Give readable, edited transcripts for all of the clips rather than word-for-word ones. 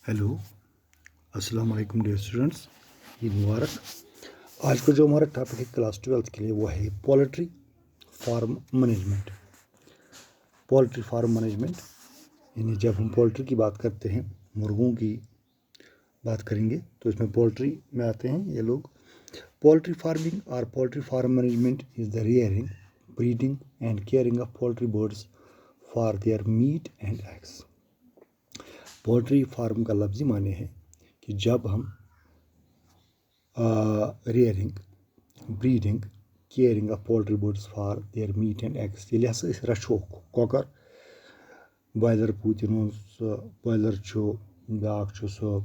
Hello, अस्सलाम वालेकुम dear students, Eid मुबारक। आज का जो हमारा टॉपिक है क्लास 12th के लिए वो है poultry farm management. Poultry farm management यानी जब हम पोल्ट्री की बात करते हैं, मुर्गों की बात करेंगे तो इसमें पोल्ट्री में आते हैं ये लोग। पोल्ट्री फार्मिंग और poultry farm management is the rearing, breeding and caring of poultry birds for their meat and eggs. पोल्ट्री फार्म का लफ्ज़ी माने है कि जब हम rearing, breeding, caring of poultry birds for their meat and eggs, ये हसा रचो कॉकर बॉयलर पूतिन बॉयलर ब्याक सो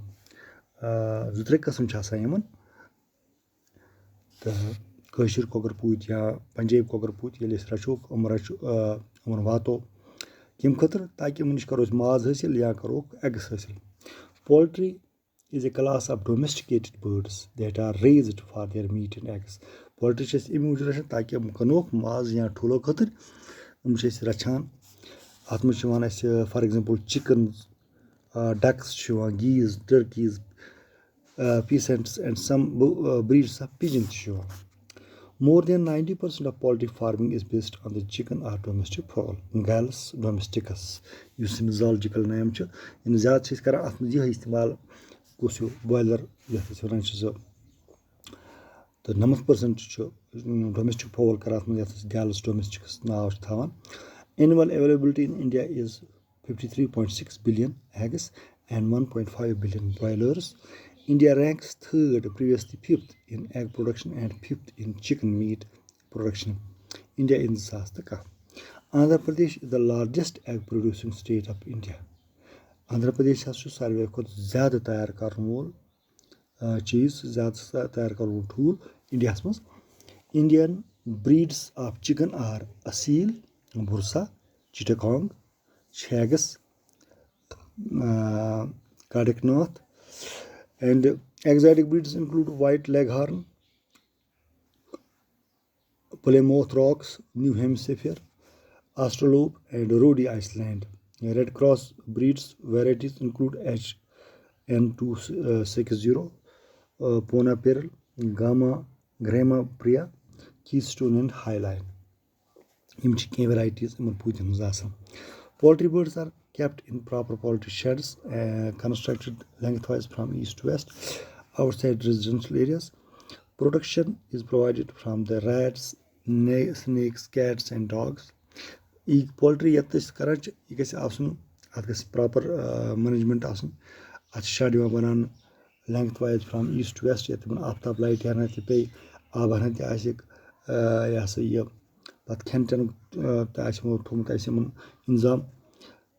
2-3 कस्म तो कशर कॉकर पूत या पंजाबी कॉकर पूत ये रचो अमन वातो कम खतर ताकि उन नश करो माज हासिल या करो एग्स हासिल। Poultry is a class of domesticated birds that are raised for their meat and eggs. Poultry is अमि मूजूब रचान ताकि हम कनोक माज या ठूलो खतर हम रचान। अत मे for example chicken, ducks, geese, turkeys, peasants and some breeds of pigeon. More than 90% of poultry farming is based on the chicken or domestic fowl, Gallus domesticus, yus zoological name च। इन ज़्यादा कर अत मे यह इस्तेमाल कुछ बॉयलर वन तो 90% domestic fowl कर Gallus domesticus नाव थान। Annual availability in India is 53.6 billion eggs and 1.5 billion broilers. India ranks 3rd, previously 5th in egg production and 5th in chicken meat production. India in 2010. Andhra Pradesh is the largest egg producing state of India. Andhra Pradesh सारे खुद ज़्यादा तैयार कर वोल चीज़, ज़्यादा तैयार कर वोल ठूल इंडिया मज। Indian breeds of chicken are Aseel, बुरसा, चिटागोंग, छैगस, Kadaknath, and exotic breeds include white leghorn, Plymouth Rocks, New Hampshire, Australope, and Rhode Island. Red Cross breeds varieties include HN260, Pona Pearl, Grama Priya, Keystone, and Highline. These varieties are poultry birds are kept in proper poultry sheds constructed lengthwise from east to west outside residential areas. Protection is provided from the rats, snakes, cats, and dogs. Poultry ये करान यह proper management अत shed बनान length wise from east to west, ये आफ्ताब light हना पे आब हना यह सा यह पे खेन चेन थोमुत इंतजाम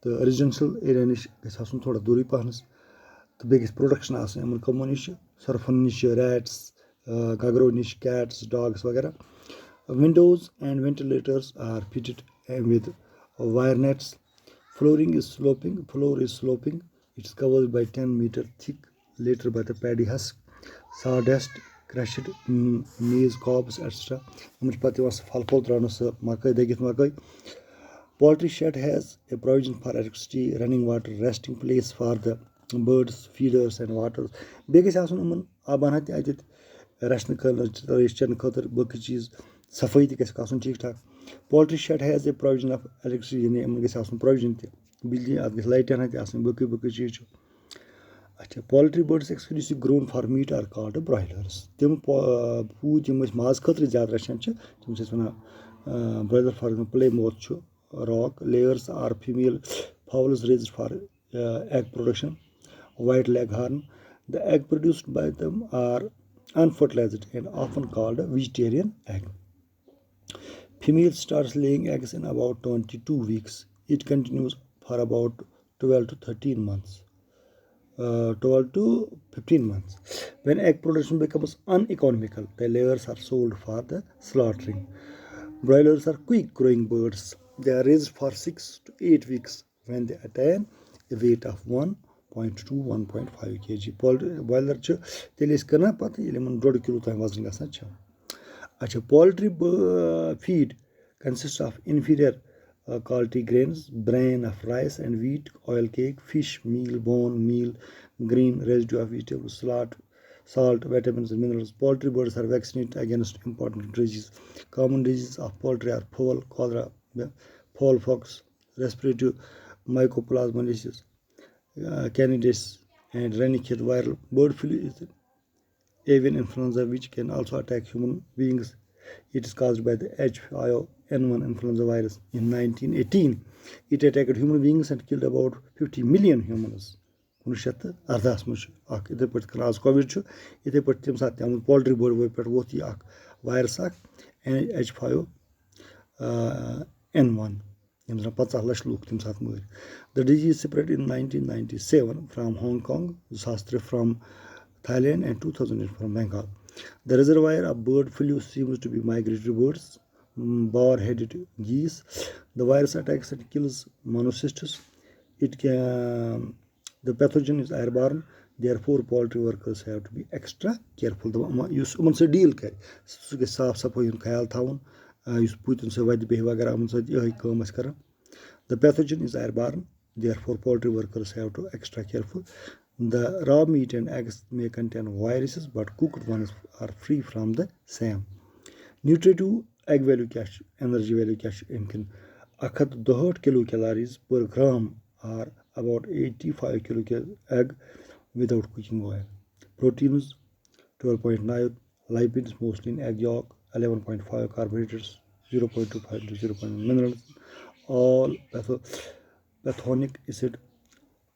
तो रेजिडेंशियल एरिया नश ग थोड़ा दूरी पहनस तो बे प्रोटेक्शन इन कमो नश, सरफन नश, रैट्स, गगरो नश, कैट्स, डॉग्स वगैरह. Windows and ventilators are fitted with wire nets. Floor is sloping. It's covered by 10-meter thick later by the paddy husk, sawdust, crushed maize cobs, etc. Poultry shed has a provision for electricity, running water, resting place for the birds, feeders, and waters. Rational खतर बाकी चीज़ सफाई तक ठीक ठाक. Poultry shed has a provision of electricity, यानी provision बिजली अत light बाकी चीज़. अच्छा, poultry birds exclusively grown for meat are called broilers. तम पूत माज खतर ज़्यादा रचान तम one broiler. For example, Plymouth Rock, layers are female fowls raised for egg production. White leghorn, the egg produced by them are unfertilized and often called a vegetarian egg. Female starts laying eggs in about 22 weeks. It continues for about 12 to 13 months. 12 to 15 months. When egg production becomes uneconomical, the layers are sold for the slaughtering. Broilers are quick growing birds. They are raised for 6 to 8 weeks when they attain a weight of 1.2 to 1.5 kg. Broiler तेल करना पता ये 1.5 kilo तक वजन गसान. अच्छा, poultry feed consists of inferior quality grains, bran of rice and wheat, oil cake, fish, meal, bone, meal, green residue of vegetables, salt, vitamins and minerals. Poultry birds are vaccinated against important diseases. Common diseases of poultry are fowl, cholera, fowl pox, respiratory mycoplasma disease, Candidus and Rennichet viral bird flu is avian influenza, which can also attack human beings. It is caused by the H5N1 influenza virus. In 1918, it attacked human beings and killed about 50 million humans. 1918 में इथे पे आज Covid इथे पे तम सात poultry board पे वो वायरस H5N1 यम 50 लाख लूक तम सात मर. The disease spread in 1997 from Hong Kong, 2003 from Thailand and 2008 from Bengal. The reservoir of bird flu seems to be migratory birds, boar-headed geese. The virus attacks and kills monocystis. The pathogen is airborne. Therefore, poultry workers have to be extra careful. The deal साफ सफाई ख्याल थवन Putin से वद बह वगैरह यही. The pathogen is airborne. Therefore, poultry workers have to be extra careful. The raw meat and eggs may contain viruses, but cooked ones are free from the same. Nutritive egg value cash, energy value cash, imkin 162 kilocalories per gram or about 85 kcal egg without cooking oil. Proteins 12.9, lipids mostly in egg yolk, 11.5 carbohydrates, 0.25 to 0.1 minerals, all pathogenic acid,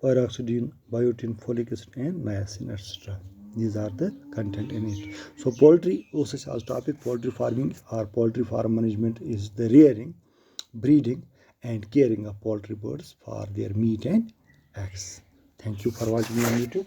pyroxidine, biotin, folic acid, and niacin, etc. These are the content in it. So, poultry, also as topic, poultry farming or poultry farm management is the rearing, breeding, and caring of poultry birds for their meat and eggs. Thank you for watching me on YouTube.